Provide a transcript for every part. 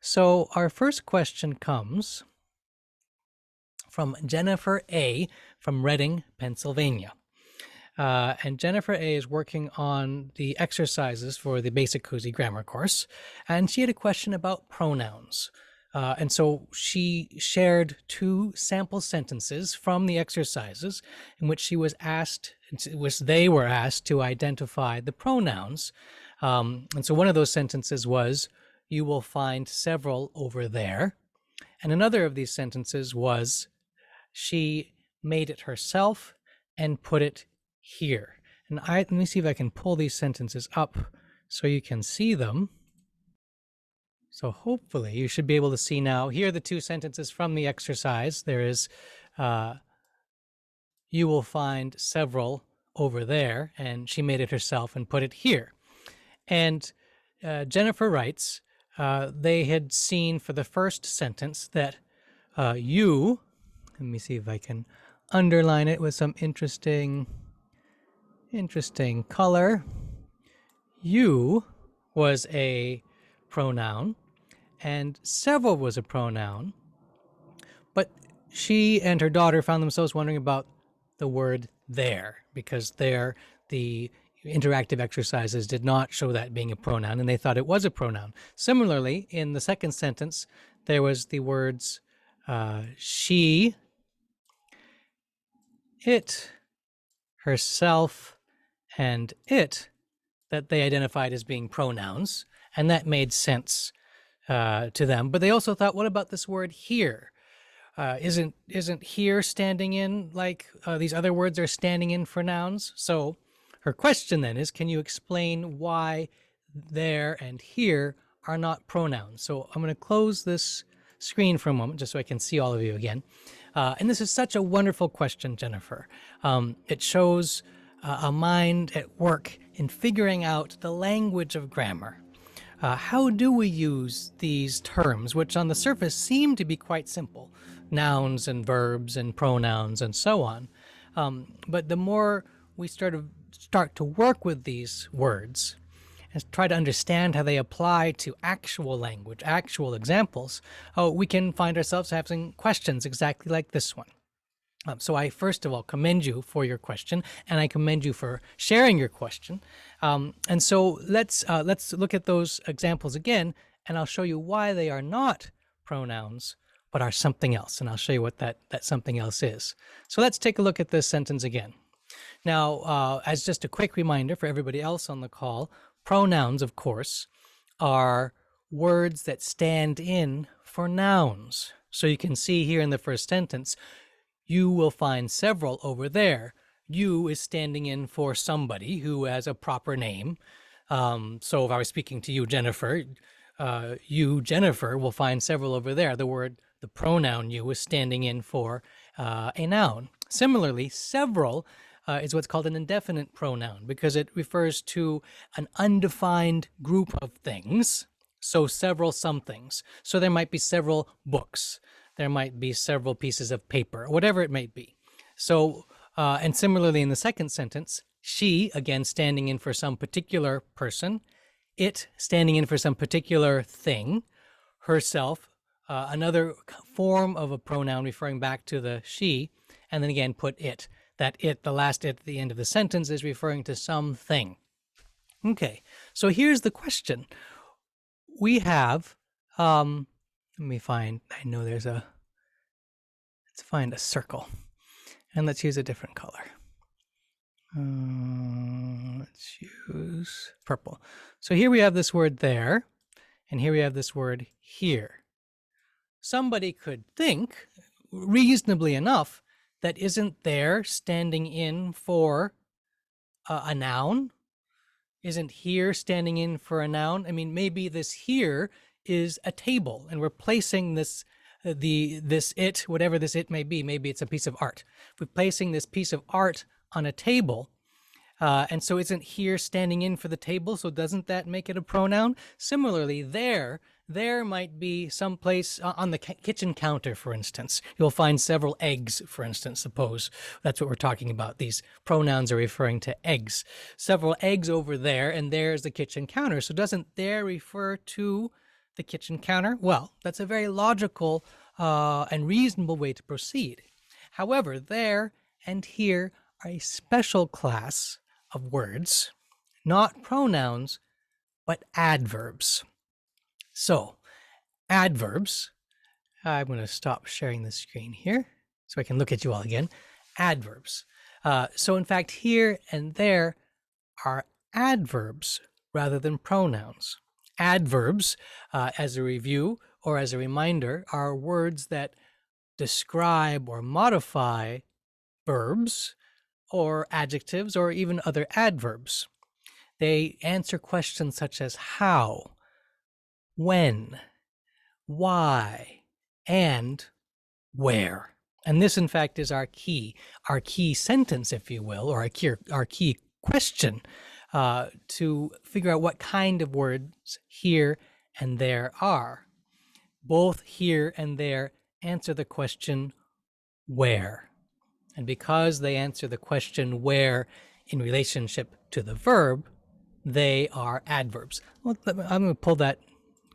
So our first question comes from Jennifer A. from Reading, Pennsylvania. And Jennifer A. is working on the exercises for the Basic Cozy Grammar course, and she had a question about pronouns. And so she shared two sample sentences from the exercises in which they were asked to identify the pronouns. And so one of those sentences was, "You will find several over there." And another of these sentences was, "She made it herself and put it here." And let me see if I can pull these sentences up so you can see them. So hopefully you should be able to see now. Here are the two sentences from the exercise. There is, "You will find several over there," and "She made it herself and put it here." And Jennifer writes, they had seen for the first sentence that you, let me see if I can underline it with some interesting color. You was a pronoun and several was a pronoun, but she and her daughter found themselves wondering about the word there, because there the interactive exercises did not show that being a pronoun, and they thought it was a pronoun. Similarly, in the second sentence, there was the words she, it, herself, and it that they identified as being pronouns, and that made sense to them. But they also thought, what about this word here? Isn't here standing in like these other words are standing in for nouns? So her question then is, can you explain why there and here are not pronouns? So I'm going to close this screen for a moment just so I can see all of you again. And this is such a wonderful question, Jennifer. It shows a mind at work in figuring out the language of grammar. How do we use these terms, which on the surface seem to be quite simple, nouns and verbs and pronouns and so on. But the more we start to work with these words and try to understand how they apply to actual language, actual examples, we can find ourselves having questions exactly like this one. So I first of all commend you for your question, and I commend you for sharing your question. And so let's look at those examples again, and I'll show you why they are not pronouns, but are something else. And I'll show you what that something else is. So let's take a look at this sentence again. Now, as just a quick reminder for everybody else on the call, pronouns, of course, are words that stand in for nouns. So you can see here in the first sentence, you will find several over there. You is standing in for somebody who has a proper name. So if I was speaking to you, Jennifer, you, Jennifer, will find several over there. The pronoun you is standing in for a noun. Similarly, several is what's called an indefinite pronoun because it refers to an undefined group of things. So several somethings. So there might be several books. There might be several pieces of paper, whatever it may be. So, and similarly in the second sentence, she, again, standing in for some particular person, it standing in for some particular thing, herself, another form of a pronoun referring back to the she, and then again put it. That it, the last it at the end of the sentence, is referring to something. Okay, so here's the question. We have, let me find, I know there's let's find a circle and let's use a different color. Let's use purple. So here we have this word there, and here we have this word here. Somebody could think, reasonably enough, that isn't there standing in for a noun? Isn't here standing in for a noun? I mean, maybe this here is a table, and we're placing this, whatever this it may be, maybe it's a piece of art. We're placing this piece of art on a table, and so isn't here standing in for the table, so doesn't that make it a pronoun? Similarly, there might be someplace on the kitchen counter, for instance. You'll find several eggs, for instance, suppose that's what we're talking about. These pronouns are referring to eggs. Several eggs over there, and there's the kitchen counter. So doesn't there refer to the kitchen counter? Well, that's a very logical and reasonable way to proceed. However, there and here are a special class of words, not pronouns, but adverbs. So, adverbs, I'm going to stop sharing the screen here so I can look at you all again. Adverbs. So in fact, here and there are adverbs rather than pronouns. Adverbs, as a review or as a reminder, are words that describe or modify verbs or adjectives or even other adverbs. They answer questions such as how, when, why, and where. And this, in fact, is our key sentence, if you will, or our key question to figure out what kind of words here and there are. Both here and there answer the question where. And because they answer the question where in relationship to the verb, they are adverbs. Well, I'm going to pull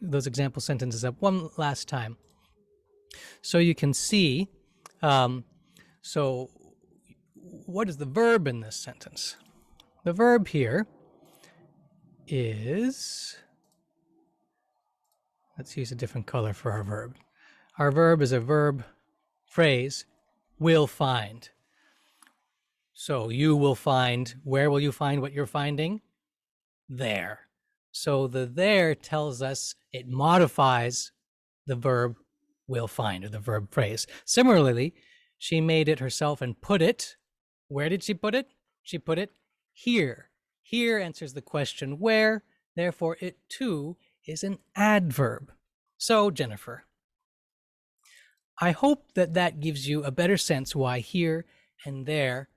those example sentences up one last time so you can see. So what is the verb in this sentence? The verb here is, let's use a different color for our verb. Our verb is a verb phrase, will find. So you will find, where will you find what you're finding? There. So the there tells us, it modifies the verb will find, or the verb phrase. Similarly, she made it herself and put it. Where did she put it? She put it here. Here answers the question where, therefore it too is an adverb. So, Jennifer, I hope that gives you a better sense why here and there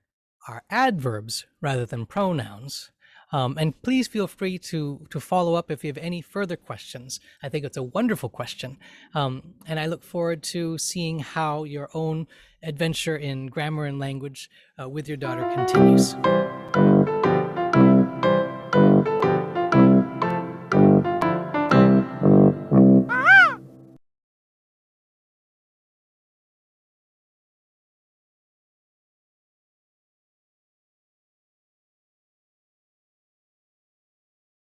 are adverbs rather than pronouns. And please feel free to follow up if you have any further questions. I think it's a wonderful question. And I look forward to seeing how your own adventure in grammar and language with your daughter continues.